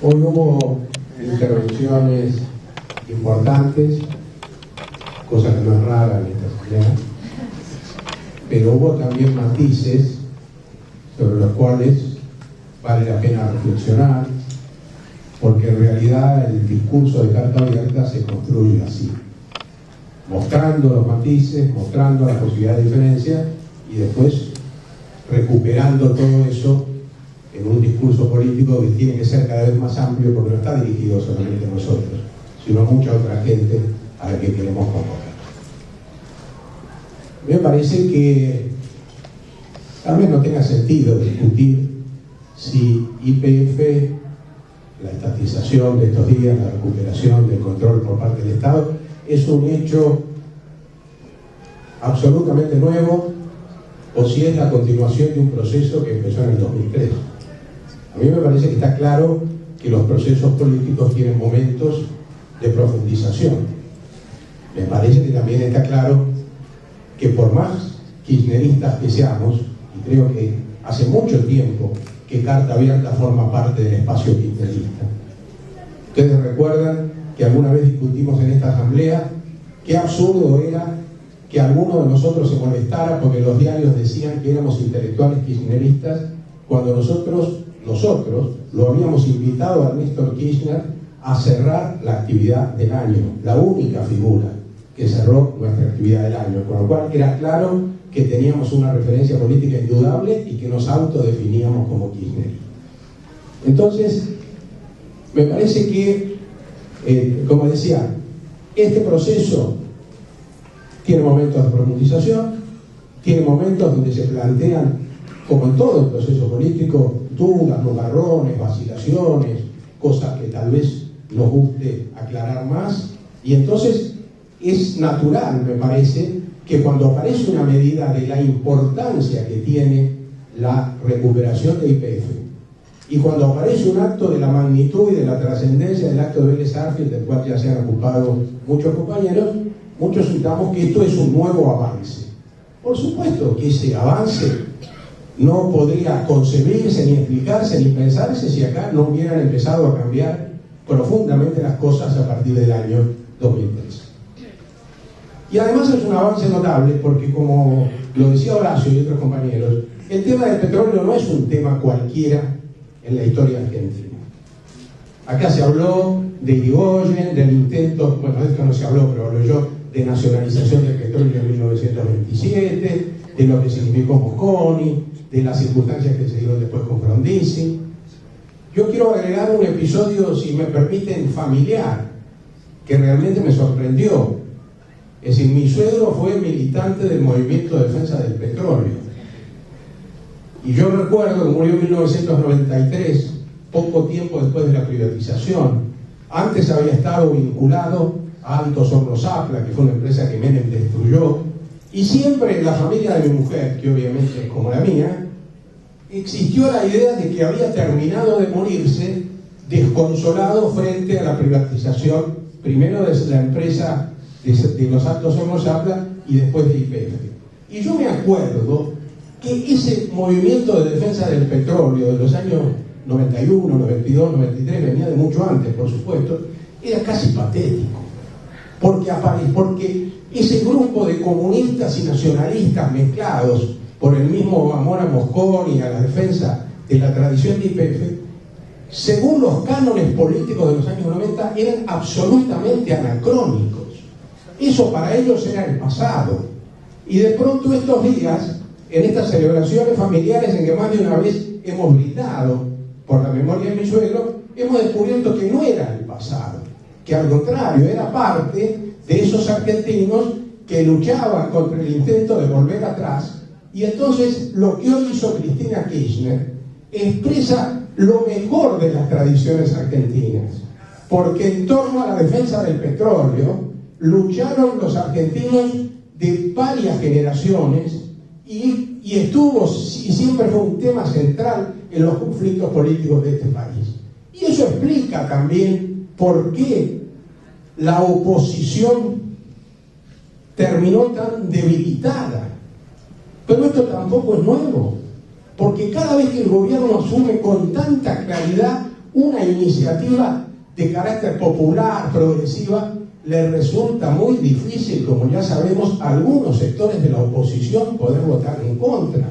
Hoy hubo intervenciones importantes, cosa que no es rara en esta asamblea, pero hubo también matices sobre los cuales vale la pena reflexionar, porque en realidad el discurso de carta abierta se construye así, mostrando los matices, mostrando la posibilidad de diferencia y después recuperando todo eso en un discurso político que tiene que ser cada vez más amplio, porque no está dirigido solamente a nosotros, sino a mucha otra gente a la que queremos convocar. Me parece que tal vez no tenga sentido discutir si YPF, la estatización de estos días, la recuperación del control por parte del Estado, es un hecho absolutamente nuevo o si es la continuación de un proceso que empezó en el 2003. A mí me parece que está claro que los procesos políticos tienen momentos de profundización. Me parece que también está claro que por más kirchneristas que seamos, y creo que hace mucho tiempo que Carta Abierta forma parte del espacio kirchnerista. Ustedes recuerdan que alguna vez discutimos en esta asamblea qué absurdo era que alguno de nosotros se molestara porque los diarios decían que éramos intelectuales kirchneristas cuando nosotros lo habíamos invitado a Néstor Kirchner a cerrar la actividad del año, la única figura que cerró nuestra actividad del año, con lo cual era claro que teníamos una referencia política indudable y que nos autodefiníamos como kirchneristas. Entonces, me parece que, como decía, este proceso tiene momentos de profundización, tiene momentos donde se plantean, como en todo el proceso político, dudas, nubarrones, vacilaciones, cosas que tal vez nos guste aclarar más, y entonces es natural, me parece, que cuando aparece una medida de la importancia que tiene la recuperación de YPF, y cuando aparece un acto de la magnitud y de la trascendencia del acto de Vélez Arfield, del cual ya se han ocupado muchos compañeros, muchos citamos que esto es un nuevo avance. Por supuesto que ese avance no podría concebirse, ni explicarse, ni pensarse si acá no hubieran empezado a cambiar profundamente las cosas a partir del año 2013. Y además es un avance notable porque, como lo decía Horacio y otros compañeros, el tema del petróleo no es un tema cualquiera en la historia argentina. Acá se habló de Irigoyen, del intento, bueno, de esto no se habló, pero hablo yo, de nacionalización del petróleo en 1927, de lo que significó Mosconi, de las circunstancias que se dieron después con Frondizi. Yo quiero agregar un episodio, si me permiten, familiar, que realmente me sorprendió. Es decir, mi suegro fue militante del movimiento de defensa del petróleo. Y yo recuerdo que murió en 1993, poco tiempo después de la privatización. Antes había estado vinculado a Altos Hornos Apla, que fue una empresa que Menem destruyó. Y siempre en la familia de mi mujer, que obviamente es como la mía, existió la idea de que había terminado de morirse desconsolado frente a la privatización, primero de la empresa de los Altos Hornos Apla y después de YPF. Y yo me acuerdo que ese movimiento de defensa del petróleo de los años 91, 92, 93, venía de mucho antes, por supuesto, era casi patético. Porque ese grupo de comunistas y nacionalistas mezclados por el mismo amor a Mosconi y a la defensa de la tradición de YPF, según los cánones políticos de los años 90, eran absolutamente anacrónicos. Eso para ellos era el pasado. Y de pronto estos días, en estas celebraciones familiares en que más de una vez hemos brindado por la memoria de mi suegro, hemos descubierto que no era el pasado, que al contrario era parte de esos argentinos que luchaban contra el intento de volver atrás. Y entonces lo que hoy hizo Cristina Kirchner expresa lo mejor de las tradiciones argentinas, porque en torno a la defensa del petróleo lucharon los argentinos de varias generaciones y estuvo y siempre fue un tema central en los conflictos políticos de este país. Y eso explica también por qué la oposición terminó tan debilitada. Pero esto tampoco es nuevo, porque cada vez que el gobierno asume con tanta claridad una iniciativa de carácter popular, progresiva, le resulta muy difícil, como ya sabemos, a algunos sectores de la oposición poder votar en contra.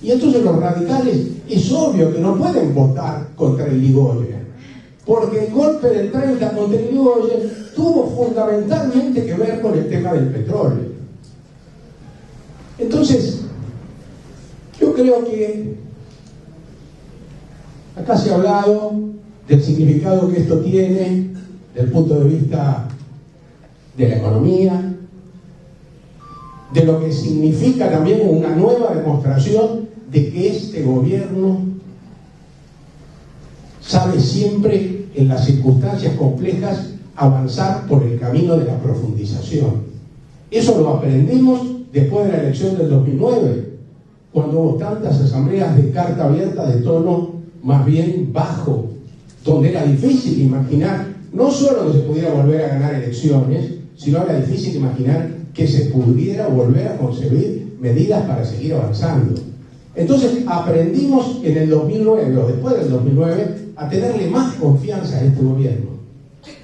Y entonces los radicales es obvio que no pueden votar contra Irigoyen, porque el golpe del 30 contra Irigoyen tuvo fundamentalmente que ver con el tema del petróleo. Entonces, yo creo que acá se ha hablado del significado que esto tiene desde el punto de vista de la economía, de lo que significa también una nueva demostración de que este gobierno sabe siempre, en las circunstancias complejas, avanzar por el camino de la profundización. Eso lo aprendimos después de la elección del 2009, cuando hubo tantas asambleas de carta abierta de tono más bien bajo, donde era difícil imaginar no solo que se pudiera volver a ganar elecciones, sino era difícil imaginar que se pudiera volver a concebir medidas para seguir avanzando. Entonces aprendimos en el 2009, o después del 2009, a tenerle más confianza a este gobierno.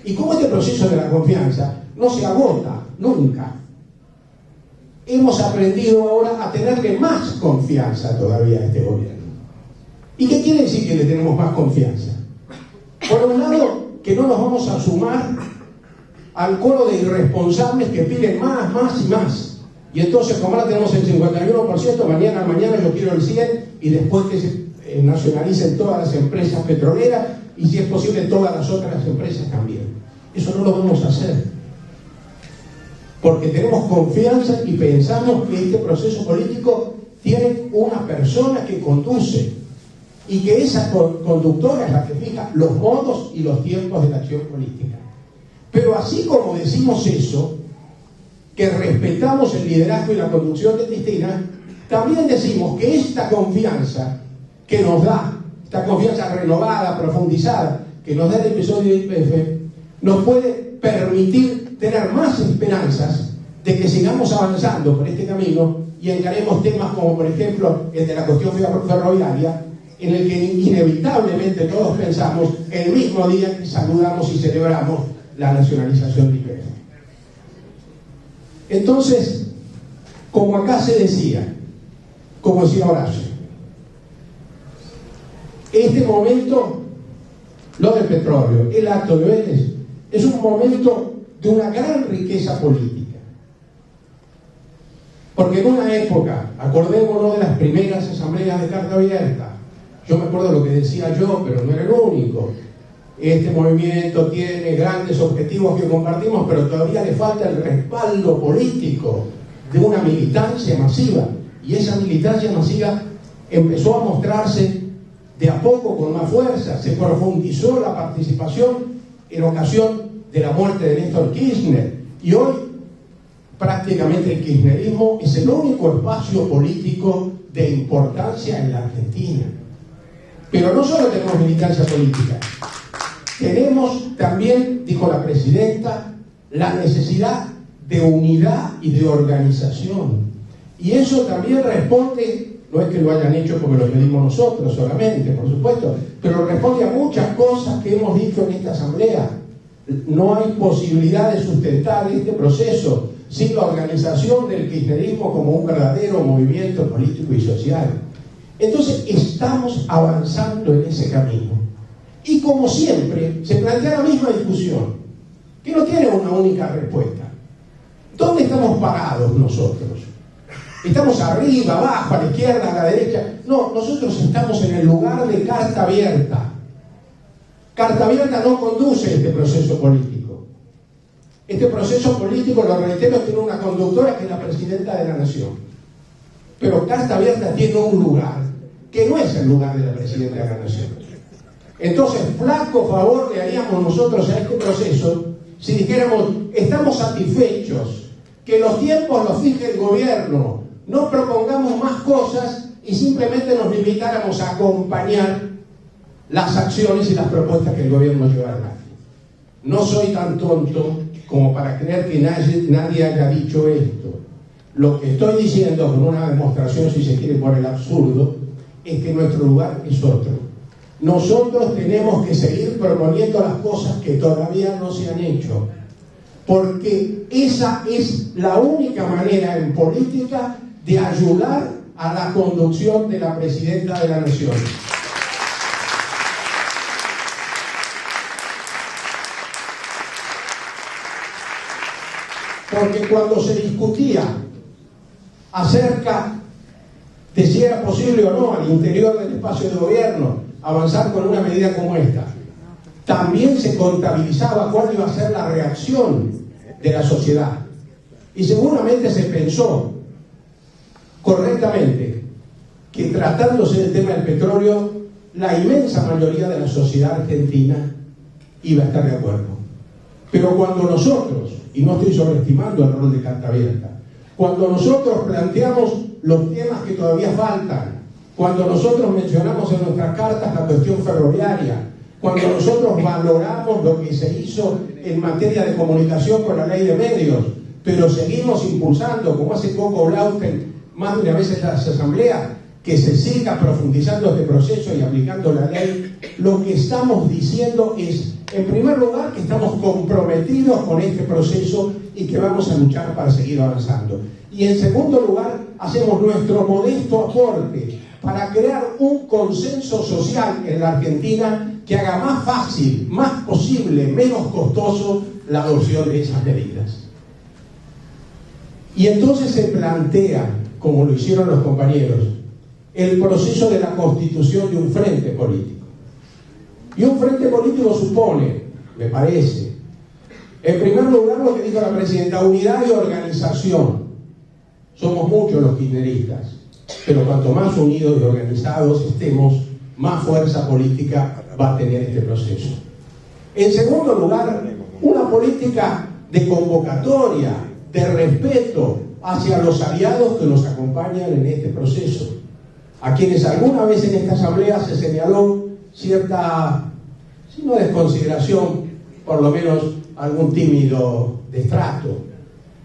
Y como este proceso de la confianza no se agota nunca, hemos aprendido ahora a tenerle más confianza todavía a este gobierno. ¿Y qué quiere decir que le tenemos más confianza? Por un lado, que no nos vamos a sumar al coro de irresponsables que piden más, más y más. Y entonces, como ahora tenemos el 51%, mañana yo quiero el 100%, y después que se nacionalicen todas las empresas petroleras, y si es posible todas las otras empresas también. Eso no lo vamos a hacer. Porque tenemos confianza y pensamos que este proceso político tiene una persona que conduce, y que esa conductora es la que fija los modos y los tiempos de la acción política. Pero así como decimos eso, que respetamos el liderazgo y la conducción de Cristina, también decimos que esta confianza que nos da, esta confianza renovada, profundizada, que nos da el episodio de YPF, nos puede permitir tener más esperanzas de que sigamos avanzando por este camino y encaremos temas como, por ejemplo, el de la cuestión ferroviaria, en el que inevitablemente todos pensamos el mismo día que saludamos y celebramos la nacionalización de YPF. Entonces, como acá se decía, como decía Horacio, este momento, lo del petróleo, el acto de Vélez, es un momento de una gran riqueza política. Porque en una época, acordémonos de las primeras asambleas de carta abierta, yo me acuerdo lo que decía yo, pero no era el único. Este movimiento tiene grandes objetivos que compartimos, pero todavía le falta el respaldo político de una militancia masiva. Y esa militancia masiva empezó a mostrarse de a poco con más fuerza. Se profundizó la participación en ocasión de la muerte de Néstor Kirchner. Y hoy prácticamente el kirchnerismo es el único espacio político de importancia en la Argentina. Pero no solo tenemos militancia política, tenemos también, dijo la presidenta, la necesidad de unidad y de organización. Y eso también responde, no es que lo hayan hecho porque lo pedimos nosotros solamente, por supuesto, pero responde a muchas cosas que hemos dicho en esta asamblea. No hay posibilidad de sustentar este proceso sin la organización del kirchnerismo como un verdadero movimiento político y social. Entonces estamos avanzando en ese camino. Y como siempre, se plantea la misma discusión, que no tiene una única respuesta. ¿Dónde estamos parados nosotros? ¿Estamos arriba, abajo, a la izquierda, a la derecha? No, nosotros estamos en el lugar de carta abierta. Carta abierta no conduce este proceso político. Este proceso político, lo reitero, tiene una conductora que es la presidenta de la Nación. Pero carta abierta tiene un lugar, que no es el lugar de la presidenta de la Nación. Entonces, flaco favor le haríamos nosotros a este proceso si dijéramos, estamos satisfechos, que los tiempos los fije el gobierno, no propongamos más cosas y simplemente nos limitáramos a acompañar las acciones y las propuestas que el gobierno lleva adelante. No soy tan tonto como para creer que nadie haya dicho esto. Lo que estoy diciendo con una demostración, si se quiere, por el absurdo, es que nuestro lugar es otro. nosotros tenemos que seguir proponiendo las cosas que todavía no se han hecho, porque esa es la única manera en política de ayudar a la conducción de la presidenta de la Nación. Porque cuando se discutía acerca de si era posible o no al interior del espacio de gobierno avanzar con una medida como esta, también se contabilizaba cuál iba a ser la reacción de la sociedad. Y seguramente se pensó correctamente que, tratándose del tema del petróleo, la inmensa mayoría de la sociedad argentina iba a estar de acuerdo. Pero cuando nosotros, y no estoy sobreestimando el rol de Carta Abierta, cuando nosotros planteamos los temas que todavía faltan, cuando nosotros mencionamos en nuestras cartas la cuestión ferroviaria, cuando nosotros valoramos lo que se hizo en materia de comunicación con la ley de medios, pero seguimos impulsando, como hace poco Blaustein más de una vez en las asambleas, que se siga profundizando este proceso y aplicando la ley, lo que estamos diciendo es, en primer lugar, que estamos comprometidos con este proceso y que vamos a luchar para seguir avanzando. Y en segundo lugar, hacemos nuestro modesto aporte para crear un consenso social en la Argentina que haga más fácil, más posible, menos costoso la adopción de esas medidas. Y entonces se plantea, como lo hicieron los compañeros, el proceso de la constitución de un frente político. Y un frente político supone, me parece, en primer lugar lo que dijo la presidenta, unidad y organización. Somos muchos los kirchneristas, pero cuanto más unidos y organizados estemos, más fuerza política va a tener este proceso. En segundo lugar, una política de convocatoria, de respeto hacia los aliados que nos acompañan en este proceso, a quienes alguna vez en esta asamblea se señaló cierta, si no desconsideración, por lo menos algún tímido destrato,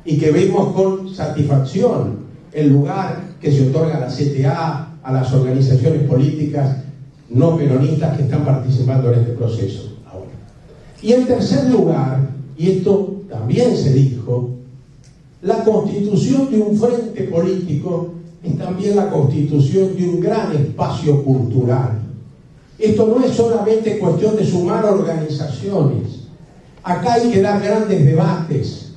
y que vimos con satisfacción el lugar que se otorga a la CTA, a las organizaciones políticas no peronistas que están participando en este proceso ahora. Y en tercer lugar, y esto también se dijo, la constitución de un frente político es también la constitución de un gran espacio cultural. Esto no es solamente cuestión de sumar organizaciones. Acá hay que dar grandes debates.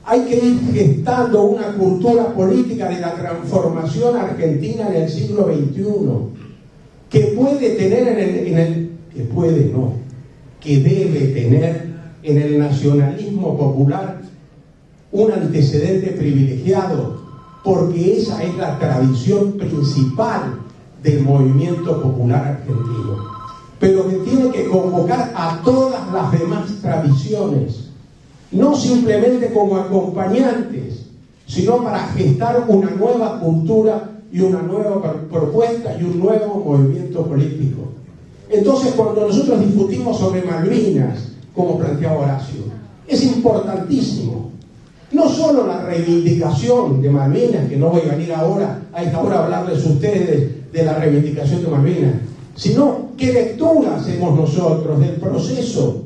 Hay que ir gestando una cultura política de la transformación argentina en el siglo XXI, que puede tener que debe tener en el nacionalismo popular un antecedente privilegiado, porque esa es la tradición principal del movimiento popular argentino, pero que tiene que convocar a todas las demás tradiciones, no simplemente como acompañantes, sino para gestar una nueva cultura y una nueva propuesta y un nuevo movimiento político. Entonces, cuando nosotros discutimos sobre Malvinas, como planteaba Horacio, es importantísimo no solo la reivindicación de Malvinas, que no voy a venir ahora a esta hora a hablarles a ustedes de la reivindicación de Malvinas, sino qué lectura hacemos nosotros del proceso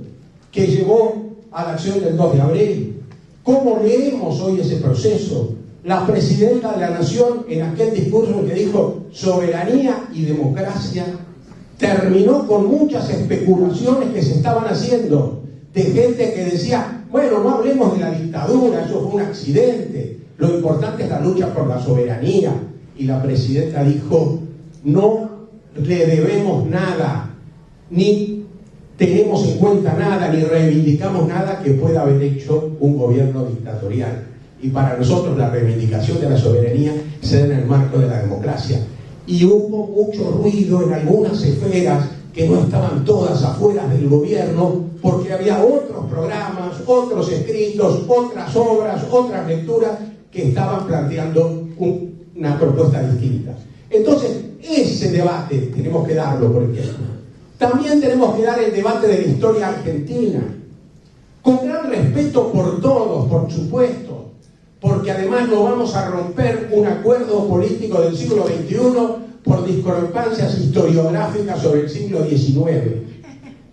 que llevó a la acción del 2 de abril, cómo leemos hoy ese proceso. La presidenta de la Nación, en aquel discurso que dijo soberanía y democracia, terminó con muchas especulaciones que se estaban haciendo de gente que decía, bueno, no hablemos de la dictadura, eso fue un accidente, lo importante es la lucha por la soberanía. Y la presidenta dijo, no le debemos nada, ni tenemos en cuenta nada, ni reivindicamos nada que pueda haber hecho un gobierno dictatorial. Y para nosotros la reivindicación de la soberanía se da en el marco de la democracia. Y hubo mucho ruido en algunas esferas que no estaban todas afuera del gobierno, porque había otros programas, otros escritos, otras obras, otras lecturas que estaban planteando una propuesta distinta. Entonces, ese debate tenemos que darlo, por ejemplo. También tenemos que dar el debate de la historia argentina, con gran respeto por todos, por supuesto, porque además no vamos a romper un acuerdo político del siglo XXI por discrepancias historiográficas sobre el siglo XIX,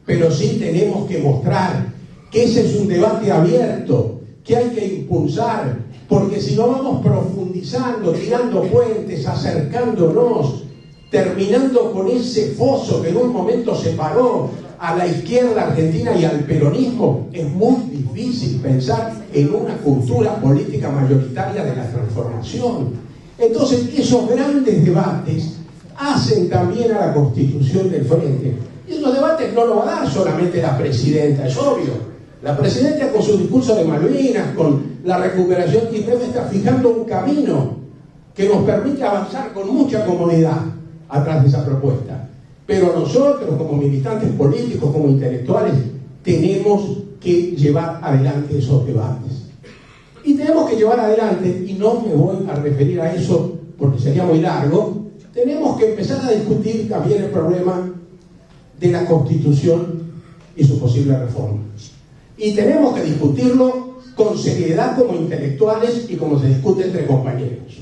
pero sí tenemos que mostrar que ese es un debate abierto, que hay que impulsar, porque si no vamos profundizando, tirando puentes, acercándonos, terminando con ese foso que en un momento separó a la izquierda argentina y al peronismo, es muy difícil pensar en una cultura política mayoritaria de la transformación. Entonces, esos grandes debates hacen también a la constitución del Frente. Y esos debates no lo va a dar solamente la presidenta, es obvio. La presidenta, con su discurso de Malvinas, con la recuperación de IPF, está fijando un camino que nos permite avanzar con mucha comodidad atrás de esa propuesta. Pero nosotros, como militantes políticos, como intelectuales, tenemos que llevar adelante esos debates. Y tenemos que llevar adelante, y no me voy a referir a eso porque sería muy largo, tenemos que empezar a discutir también el problema de la Constitución y su posible reforma. Y tenemos que discutirlo con seriedad como intelectuales y como se discute entre compañeros.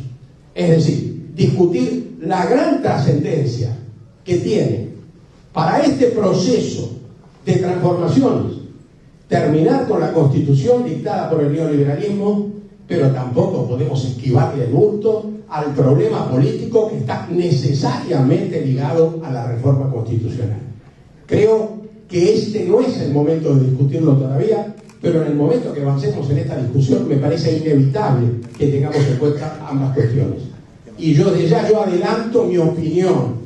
Es decir, discutir la gran trascendencia que tiene para este proceso de transformaciones terminar con la Constitución dictada por el neoliberalismo, pero tampoco podemos esquivarle el bulto al problema político que está necesariamente ligado a la reforma constitucional. Creo que este no es el momento de discutirlo todavía, pero en el momento que avancemos en esta discusión me parece inevitable que tengamos en cuenta ambas cuestiones. Y yo adelanto mi opinión.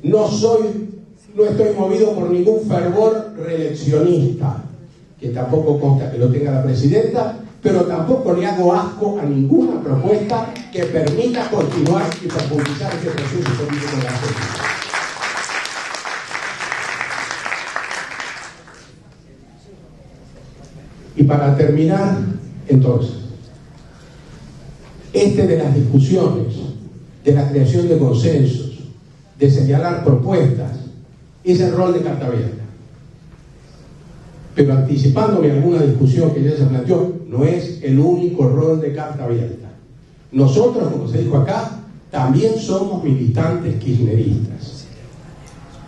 No estoy movido por ningún fervor reeleccionista, que tampoco consta que lo tenga la presidenta, pero tampoco le hago asco a ninguna propuesta que permita continuar y profundizar este proceso político de la Argentina. Y para terminar, entonces, de las discusiones, de la creación de consensos, de señalar propuestas, es el rol de carta abierta. Pero anticipándome a alguna discusión que ya se planteó, no es el único rol de carta abierta. Nosotros, como se dijo acá, también somos militantes kirchneristas.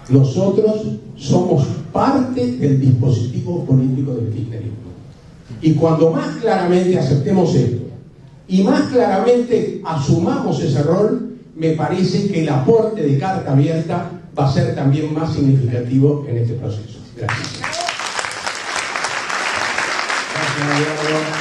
Nosotros somos parte del dispositivo político del kirchnerismo. Y cuando más claramente aceptemos esto y más claramente asumamos ese rol, me parece que el aporte de carta abierta va a ser también más significativo en este proceso. Gracias. Gracias, Diego.